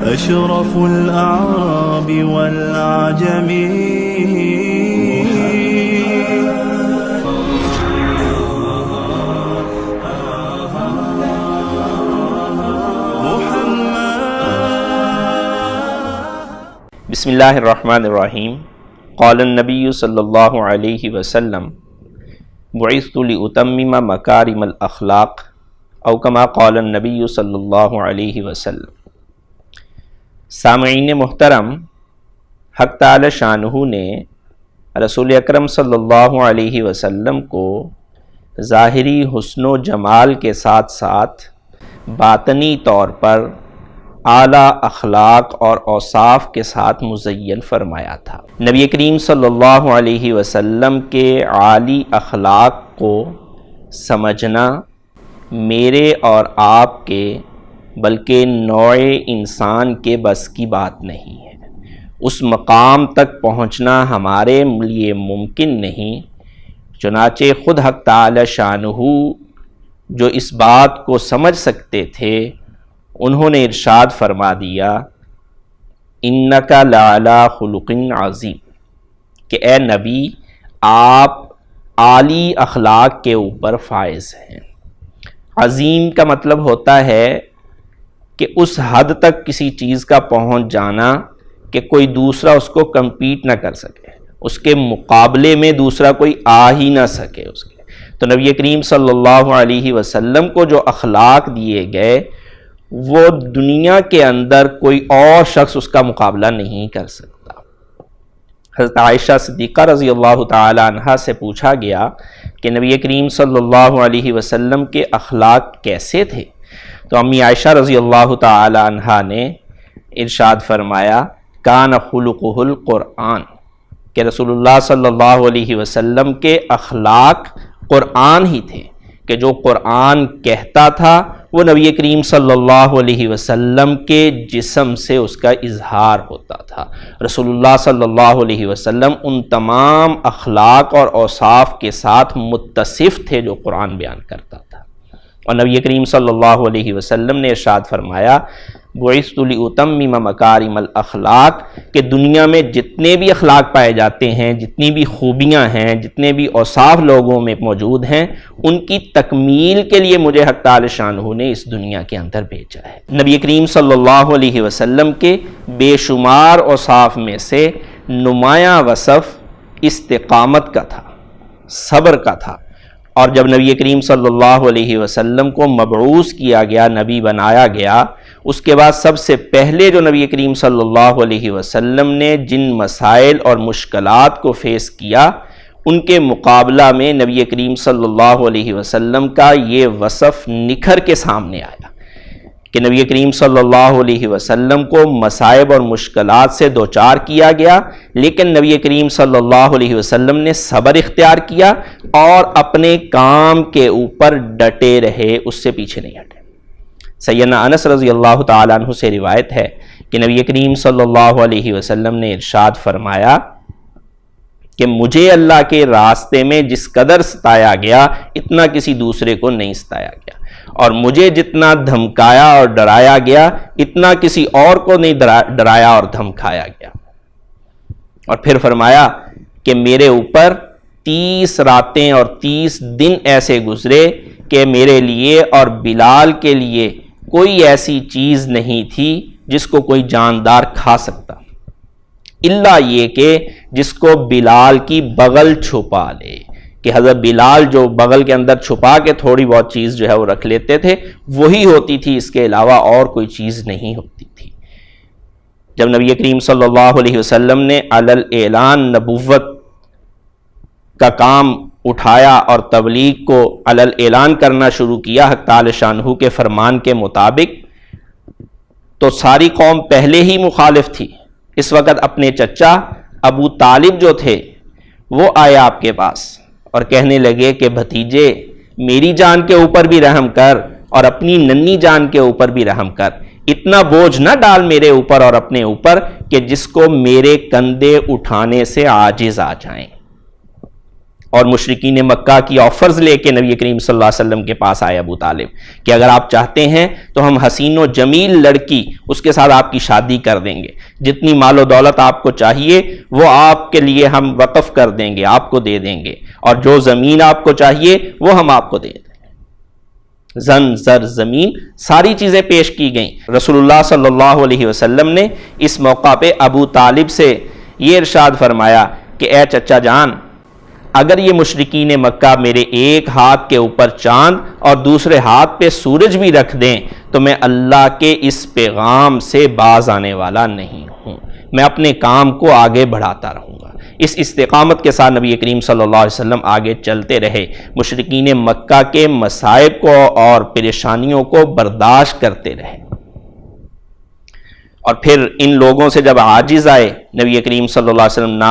أشرف الأعراب والعجم بسم اللہ الرحمن الرحیم۔ قال النبی صلی اللہ علیہ وسلم بعثت لأتمم مکارم الاخلاق او کما قال النبی صلی اللہ علیہ وسلم۔ سامعین محترم، حق تعالی شانہ نے رسول اکرم صلی اللہ علیہ وسلم کو ظاہری حسن و جمال کے ساتھ ساتھ باطنی طور پر اعلیٰ اخلاق اور اوصاف کے ساتھ مزین فرمایا تھا۔ نبی کریم صلی اللہ علیہ وسلم کے عالی اخلاق کو سمجھنا میرے اور آپ کے بلکہ نوع انسان کے بس کی بات نہیں ہے۔ اس مقام تک پہنچنا ہمارے لیے ممکن نہیں، چنانچہ خود حق تعالی شانہ جو اس بات کو سمجھ سکتے تھے انہوں نے ارشاد فرما دیا انک لعلی خلق عظیم، کہ اے نبی آپ عالی اخلاق کے اوپر فائز ہیں۔ عظیم کا مطلب ہوتا ہے کہ اس حد تک کسی چیز کا پہنچ جانا کہ کوئی دوسرا اس کو کمپیٹ نہ کر سکے، اس کے مقابلے میں دوسرا کوئی آ ہی نہ سکے اس کے۔ تو نبی کریم صلی اللہ علیہ وسلم کو جو اخلاق دیے گئے وہ دنیا کے اندر کوئی اور شخص اس کا مقابلہ نہیں کر سکتا۔ حضرت عائشہ صدیقہ رضی اللہ تعالی عنہا سے پوچھا گیا کہ نبی کریم صلی اللہ علیہ وسلم کے اخلاق کیسے تھے؟ تو امی عائشہ رضی اللہ تعالی عنہا نے ارشاد فرمایا کان خلقہ القرآن، کہ رسول اللہ صلی اللہ علیہ وسلم کے اخلاق قرآن ہی تھے، کہ جو قرآن کہتا تھا وہ نبی کریم صلی اللہ علیہ وسلم کے جسم سے اس کا اظہار ہوتا تھا۔ رسول اللہ صلی اللہ علیہ وسلم ان تمام اخلاق اور اوصاف کے ساتھ متصف تھے جو قرآن بیان کرتا تھا۔ اور نبی کریم صلی اللہ علیہ وسلم نے ارشاد فرمایا بعثت لأتمم مکارم الاخلاق، کہ دنیا میں جتنے بھی اخلاق پائے جاتے ہیں، جتنی بھی خوبیاں ہیں، جتنے بھی اوصاف لوگوں میں موجود ہیں، ان کی تکمیل کے لیے مجھے حق تعالی شانہ نے اس دنیا کے اندر بھیجا ہے۔ نبی کریم صلی اللہ علیہ وسلم کے بے شمار اوصاف میں سے نمایاں وصف استقامت کا تھا، صبر کا تھا۔ اور جب نبی کریم صلی اللہ علیہ وسلم کو مبعوث کیا گیا، نبی بنایا گیا، اس کے بعد سب سے پہلے جو نبی کریم صلی اللہ علیہ وسلم نے جن مسائل اور مشکلات کو فیس کیا ان کے مقابلہ میں نبی کریم صلی اللہ علیہ وسلم کا یہ وصف نکھر کے سامنے آیا کہ نبی کریم صلی اللہ علیہ وسلم کو مصائب اور مشکلات سے دوچار کیا گیا، لیکن نبی کریم صلی اللہ علیہ وسلم نے صبر اختیار کیا اور اپنے کام کے اوپر ڈٹے رہے، اس سے پیچھے نہیں ہٹے۔ سیدنا انس رضی اللہ تعالیٰ عنہ سے روایت ہے کہ نبی کریم صلی اللہ علیہ وسلم نے ارشاد فرمایا کہ مجھے اللہ کے راستے میں جس قدر ستایا گیا اتنا کسی دوسرے کو نہیں ستایا گیا، اور مجھے جتنا دھمکایا اور ڈرایا گیا اتنا کسی اور کو نہیں ڈرایا اور دھمکایا گیا۔ اور پھر فرمایا کہ میرے اوپر 30 راتیں اور 30 دن ایسے گزرے کہ میرے لیے اور بلال کے لیے کوئی ایسی چیز نہیں تھی جس کو کوئی جاندار کھا سکتا، الا یہ کہ جس کو بلال کی بغل چھپا لے، کہ حضرت بلال جو بغل کے اندر چھپا کے تھوڑی بہت چیز جو ہے وہ رکھ لیتے تھے وہی ہوتی تھی، اس کے علاوہ اور کوئی چیز نہیں ہوتی تھی۔ جب نبی کریم صلی اللہ علیہ وسلم نے علی الاعلان نبوت کا کام اٹھایا اور تبلیغ کو علی الاعلان کرنا شروع کیا حق تعالی شانہ کے فرمان کے مطابق، تو ساری قوم پہلے ہی مخالف تھی۔ اس وقت اپنے چچا ابو طالب جو تھے وہ آئے آپ کے پاس اور کہنے لگے کہ بھتیجے میری جان کے اوپر بھی رحم کر اور اپنی ننی جان کے اوپر بھی رحم کر، اتنا بوجھ نہ ڈال میرے اوپر اور اپنے اوپر کہ جس کو میرے کندھے اٹھانے سے عاجز آ جائیں۔ اور مشرکین مکہ کی آفرز لے کے نبی کریم صلی اللہ علیہ وسلم کے پاس آئے ابو طالب کہ اگر آپ چاہتے ہیں تو ہم حسین و جمیل لڑکی اس کے ساتھ آپ کی شادی کر دیں گے، جتنی مال و دولت آپ کو چاہیے وہ آپ کے لیے ہم وقف کر دیں گے، آپ کو دے دیں گے، اور جو زمین آپ کو چاہیے وہ ہم آپ کو دے دیں گے۔ زن، زر، زمین، ساری چیزیں پیش کی گئیں۔ رسول اللہ صلی اللہ علیہ وسلم نے اس موقع پہ ابو طالب سے یہ ارشاد فرمایا کہ اے چچا جان، اگر یہ مشرکین مکہ میرے ایک ہاتھ کے اوپر چاند اور دوسرے ہاتھ پہ سورج بھی رکھ دیں تو میں اللہ کے اس پیغام سے باز آنے والا نہیں ہوں، میں اپنے کام کو آگے بڑھاتا رہوں گا۔ اس استقامت کے ساتھ نبی کریم صلی اللہ علیہ وسلم آگے چلتے رہے، مشرکین مکہ کے مصائب کو اور پریشانیوں کو برداشت کرتے رہے، اور پھر ان لوگوں سے جب عاجز آئے نبی کریم صلی اللہ علیہ وسلم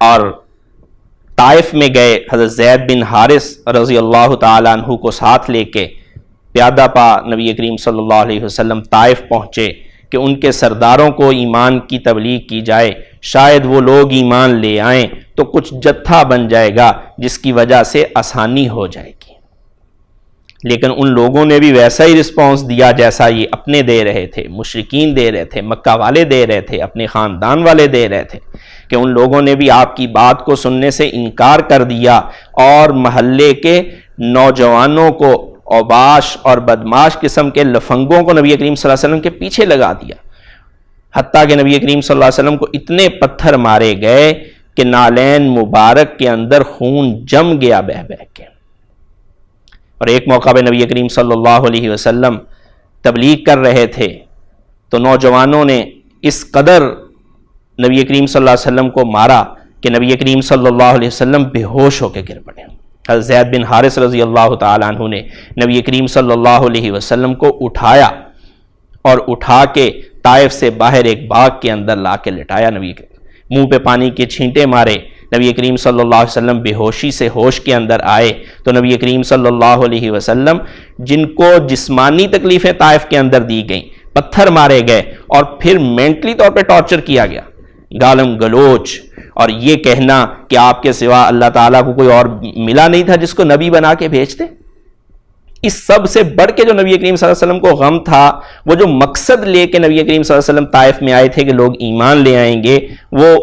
اور طائف میں گئے، حضرت زید بن حارث رضی اللہ تعالیٰ عنہ کو ساتھ لے کے پیادہ پا نبی کریم صلی اللہ علیہ وسلم طائف پہنچے کہ ان کے سرداروں کو ایمان کی تبلیغ کی جائے، شاید وہ لوگ ایمان لے آئیں تو کچھ جتھا بن جائے گا جس کی وجہ سے آسانی ہو جائے گی۔ لیکن ان لوگوں نے بھی ویسا ہی رسپانس دیا جیسا یہ اپنے دے رہے تھے، مشرکین دے رہے تھے، مکہ والے دے رہے تھے، اپنے خاندان والے دے رہے تھے، کہ ان لوگوں نے بھی آپ کی بات کو سننے سے انکار کر دیا اور محلے کے نوجوانوں کو، اوباش اور بدماش قسم کے لفنگوں کو نبی کریم صلی اللہ علیہ وسلم کے پیچھے لگا دیا، حتیٰ کہ نبی کریم صلی اللہ علیہ وسلم کو اتنے پتھر مارے گئے کہ نالین مبارک کے اندر خون جم گیا بہہ بہہ کے۔ اور ایک موقع پہ نبی کریم صلی اللہ علیہ وسلم تبلیغ کر رہے تھے تو نوجوانوں نے اس قدر نبی کریم صلی اللہ علیہ وسلم کو مارا کہ نبی کریم صلی اللہ علیہ وسلم بے ہوش ہو کے گر پڑے۔ حضرت زید بن حارث رضی اللہ تعالیٰ عنہ نے نبی کریم صلی اللہ علیہ وسلم کو اٹھایا اور اٹھا کے طائف سے باہر ایک باغ کے اندر لا کے لٹایا، نبی کے منہ پہ پانی کے چھینٹے مارے، نبی کریم صلی اللہ علیہ وسلم بے ہوشی سے ہوش کے اندر آئے تو نبی کریم صلی اللہ علیہ وسلم جن کو جسمانی تکلیفیں طائف کے اندر دی گئیں، پتھر مارے گئے اور پھر مینٹلی طور پہ ٹارچر کیا گیا، گالم گلوچ اور یہ کہنا کہ آپ کے سوا اللہ تعالیٰ کو کوئی اور ملا نہیں تھا جس کو نبی بنا کے بھیجتے۔ اس سب سے بڑھ کے جو نبی کریم صلی اللہ علیہ وسلم کو غم تھا، وہ جو مقصد لے کے نبی کریم صلی اللہ علیہ وسلم طائف میں آئے تھے کہ لوگ ایمان لے آئیں گے، وہ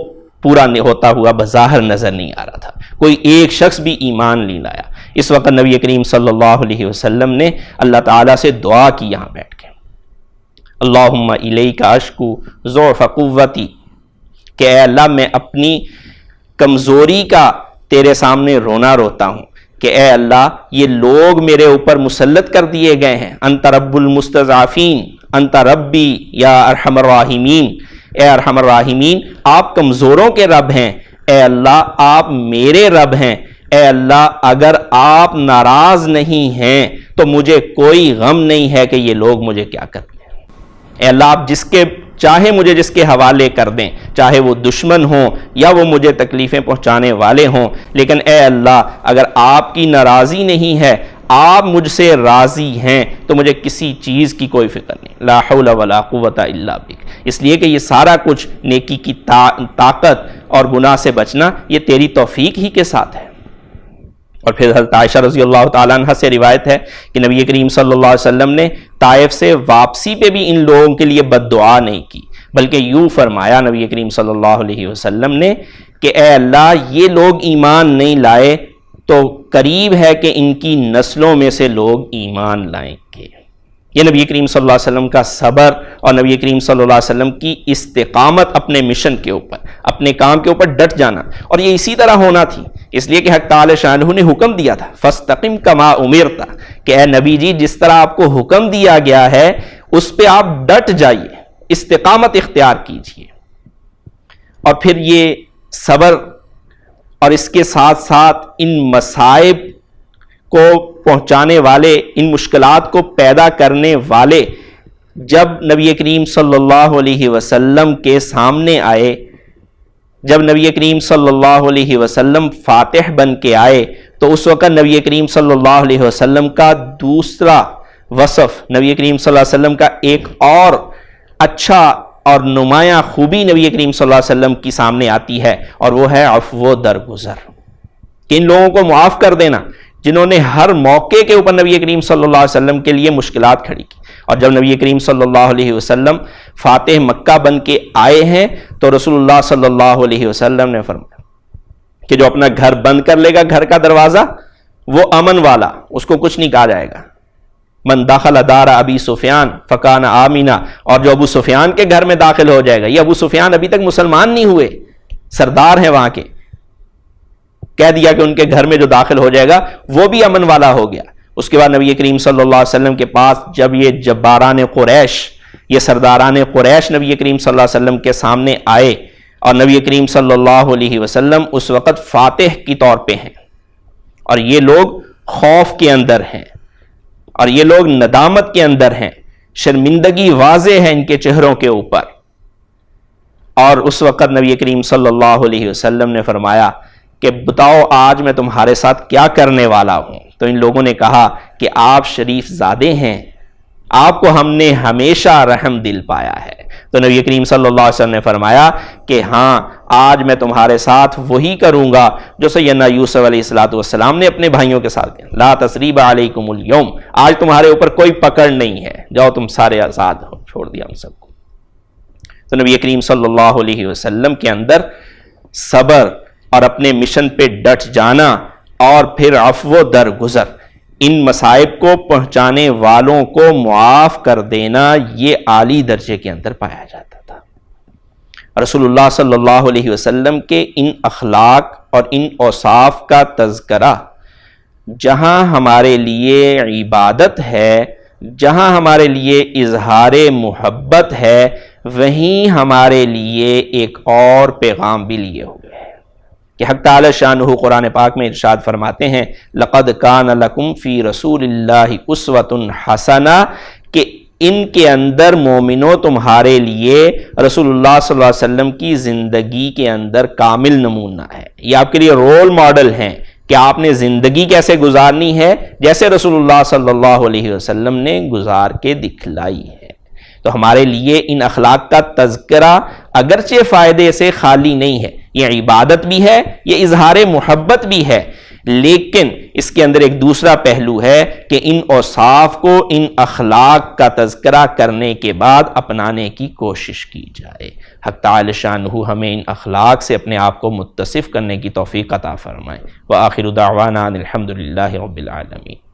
پورا ہوتا ہوا بظاہر نظر نہیں آ رہا تھا، کوئی ایک شخص بھی ایمان نہیں لایا۔ اس وقت نبی کریم صلی اللہ علیہ وسلم نے اللہ تعالیٰ سے دعا کی یہاں بیٹھ کے، اللہم الیک اشکو ضعف قوتی، کہ اے اللہ میں اپنی کمزوری کا تیرے سامنے رونا روتا ہوں کہ اے اللہ یہ لوگ میرے اوپر مسلط کر دیے گئے ہیں، انت رب المستضعفین، انت ربی یا ارحم الراحمین، اے ارحم الراحمین آپ کمزوروں کے رب ہیں، اے اللہ آپ میرے رب ہیں، اے اللہ اگر آپ ناراض نہیں ہیں تو مجھے کوئی غم نہیں ہے کہ یہ لوگ مجھے کیا کرتے ہیں، اے اللہ آپ جس کے چاہے مجھے جس کے حوالے کر دیں، چاہے وہ دشمن ہوں یا وہ مجھے تکلیفیں پہنچانے والے ہوں، لیکن اے اللہ اگر آپ کی ناراضی نہیں ہے، آپ مجھ سے راضی ہیں تو مجھے کسی چیز کی کوئی فکر نہیں، لا حول ولا قوت الا بک، اس لیے کہ یہ سارا کچھ نیکی کی طاقت اور گناہ سے بچنا یہ تیری توفیق ہی کے ساتھ ہے۔ اور پھر حضرت عائشہ رضی اللہ تعالیٰ عنہ سے روایت ہے کہ نبی کریم صلی اللہ علیہ وسلم نے طائف سے واپسی پہ بھی ان لوگوں کے لیے بد دعا نہیں کی، بلکہ یوں فرمایا نبی کریم صلی اللہ علیہ وسلم نے کہ اے اللہ یہ لوگ ایمان نہیں لائے تو قریب ہے کہ ان کی نسلوں میں سے لوگ ایمان لائیں گے۔ یہ نبی کریم صلی اللہ علیہ وسلم کا صبر اور نبی کریم صلی اللہ علیہ وسلم کی استقامت اپنے مشن کے اوپر، اپنے کام کے اوپر ڈٹ جانا، اور یہ اسی طرح ہونا تھی، اس لیے کہ حق تعالی شانہ نے حکم دیا تھا فاستقم کما امرت، کہ اے نبی جی جس طرح آپ کو حکم دیا گیا ہے اس پہ آپ ڈٹ جائیے، استقامت اختیار کیجیے۔ اور پھر یہ صبر اور اس کے ساتھ ساتھ ان مصائب کو پہنچانے والے، ان مشکلات کو پیدا کرنے والے جب نبی کریم صلی اللہ علیہ وسلم کے سامنے آئے، جب نبی کریم صلی اللہ علیہ وسلم فاتح بن کے آئے تو اس وقت نبی کریم صلی اللہ علیہ وسلم کا دوسرا وصف، نبی کریم صلی اللہ علیہ وسلم کا ایک اور اچھا اور نمایاں خوبی نبی کریم صلی اللہ علیہ وسلم کی سامنے آتی ہے، اور وہ ہے عفو و درگزر۔ کہ ان لوگوں کو معاف کر دینا جنہوں نے ہر موقع کے اوپر نبی کریم صلی اللہ علیہ وسلم کے لیے مشکلات کھڑی کی. اور جب نبی کریم صلی اللہ علیہ وسلم فاتح مکہ بن کے آئے ہیں تو رسول اللہ صلی اللہ علیہ وسلم نے فرمایا کہ جو اپنا گھر بند کر لے گا, گھر کا دروازہ, وہ امن والا, اس کو کچھ نہیں کہا جائے گا. من دخل دار ابی سفیان فکان آمینہ, اور جو ابو سفیان کے گھر میں داخل ہو جائے گا, یہ ابو سفیان ابھی تک مسلمان نہیں ہوئے, سردار ہیں وہاں کے, کہہ دیا کہ ان کے گھر میں جو داخل ہو جائے گا وہ بھی امن والا ہو گیا. اس کے بعد نبی کریم صلی اللہ علیہ وسلم کے پاس جب یہ جباران قریش, یہ سرداران قریش نبی کریم صلی اللہ علیہ وسلم کے سامنے آئے, اور نبی کریم صلی اللہ علیہ وسلم اس وقت فاتح کی طور پہ ہیں, اور یہ لوگ خوف کے اندر ہیں, اور یہ لوگ ندامت کے اندر ہیں, شرمندگی واضح ہے ان کے چہروں کے اوپر. اور اس وقت نبی کریم صلی اللہ علیہ وسلم نے فرمایا کہ بتاؤ آج میں تمہارے ساتھ کیا کرنے والا ہوں. تو ان لوگوں نے کہا کہ آپ شریف زادے ہیں, آپ کو ہم نے ہمیشہ رحم دل پایا ہے. تو نبی کریم صلی اللہ علیہ وسلم نے فرمایا کہ ہاں, آج میں تمہارے ساتھ وہی کروں گا جو سیدنا یوسف علیہ السلام نے اپنے بھائیوں کے ساتھ کیا. لا تثریب علیکم اليوم, آج تمہارے اوپر کوئی پکڑ نہیں ہے, جاؤ تم سارے آزاد ہو, چھوڑ دیا ہم سب کو. تو نبی کریم صلی اللہ علیہ وسلم کے اندر صبر اور اپنے مشن پہ ڈٹ جانا, اور پھر عفو درگزر, ان مصائب کو پہنچانے والوں کو معاف کر دینا, یہ عالی درجے کے اندر پایا جاتا تھا. رسول اللہ صلی اللہ علیہ وسلم کے ان اخلاق اور ان اوصاف کا تذکرہ جہاں ہمارے لیے عبادت ہے, جہاں ہمارے لیے اظہار محبت ہے, وہیں ہمارے لیے ایک اور پیغام بھی لیے ہوئے ہیں کہ حق تعالی شانہ قرآن پاک میں ارشاد فرماتے ہیں لقد کان لکم فی رسول اللہ اسوۃ حسنہ, کہ ان کے اندر مومنوں تمہارے لیے رسول اللہ صلی اللہ علیہ وسلم کی زندگی کے اندر کامل نمونہ ہے. یہ آپ کے لیے رول ماڈل ہیں کہ آپ نے زندگی کیسے گزارنی ہے, جیسے رسول اللہ صلی اللہ علیہ وسلم نے گزار کے دکھلائی ہے. تو ہمارے لیے ان اخلاق کا تذکرہ اگرچہ فائدے سے خالی نہیں ہے, یہ عبادت بھی ہے, یہ اظہار محبت بھی ہے, لیکن اس کے اندر ایک دوسرا پہلو ہے کہ ان اوصاف کو, ان اخلاق کا تذکرہ کرنے کے بعد اپنانے کی کوشش کی جائے. حق تعالی شانہ ہمیں ان اخلاق سے اپنے آپ کو متصف کرنے کی توفیق عطا فرمائے. وآخر دعوانا ان الحمدللہ رب العالمین.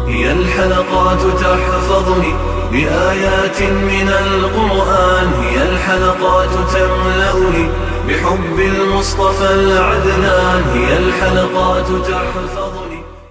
هي الحلقات تحفظني بآيات من القرآن, هي الحلقات تملأني بحب المصطفى العدنان, هي الحلقات تحفظني